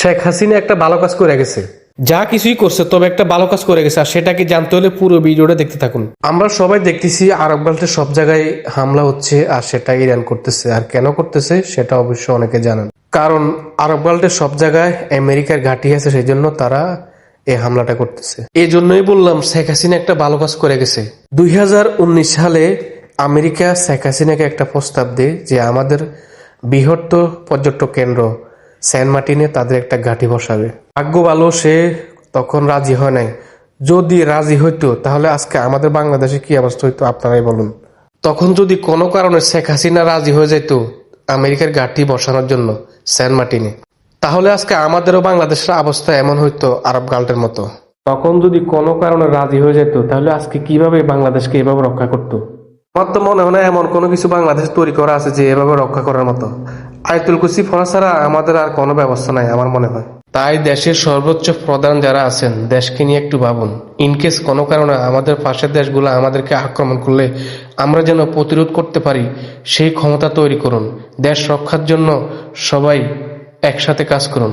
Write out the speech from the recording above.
শেখ হাসিনা একটা ভালো কাজ করে গেছে, যা কিছুই করছে তবে একটা ভালো কাজ করে গেছে, আর সেটাকে জানতে হলে পুরো ভিডিওটা দেখতে থাকুন। আমরা সবাই দেখতেছি আরব গল্পের সব জায়গায় হামলা হচ্ছে, আর সেটা ইরান করতেছে। আর কেন করতেছে সেটা অবশ্য অনেকে জানেন, কারণ আরব গল্পের সব জায়গায় আমেরিকার ঘাঁটি আছে, সেই জন্য তারা এই হামলাটা করতেছে। এই জন্যই বললাম শেখ হাসিনা একটা ভালো কাজ করে গেছে। 2019 সালে আমেরিকা শেখ হাসিনাকে একটা প্রস্তাব দেয় যে আমাদের বৃহত্তর পর্যটক কেন্দ্র সেন্ট মার্টিনে তাদের একটা ঘাঁটি বসাবে। ভাগ্য ভালো সে তখন রাজি হয় নাই। যদি রাজি হইতো তাহলে আজকে আমাদের বাংলাদেশে কি অবস্থা হইতো আপনারাই বলুন। তখন যদি কোনো কারণে শেখ হাসিনা রাজি হয়ে যেত আমেরিকার ঘাঁটি বসানোর জন্য সেন্ট মার্টিনে, তাহলে আজকে আমাদেরও বাংলাদেশের অবস্থা এমন হইতো আরব গাল্টের মতো। তখন যদি কোনো কারণে রাজি হয়ে যেত তাহলে আজকে কিভাবে বাংলাদেশকে এভাবে রক্ষা করতো? আমার তো মনে হয় না এমন কোনো কিছু বাংলাদেশ তৈরি করা আছে যে এভাবে রক্ষা করার মতো। আয়াতুল কুরসি পড়া ছাড়া আমাদের আর কোনো ব্যবস্থা নাই আমার মনে হয়। তাই দেশের সর্বোচ্চ প্রধান যারা আছেন দেশকে নিয়ে একটু ভাবুন। ইনকেস কোনো কারণে আমাদের পাশের দেশগুলো আমাদেরকে আক্রমণ করলে আমরা যেন প্রতিরোধ করতে পারি সেই ক্ষমতা তৈরি করুন। দেশ রক্ষার জন্য সবাই একসাথে কাজ করুন।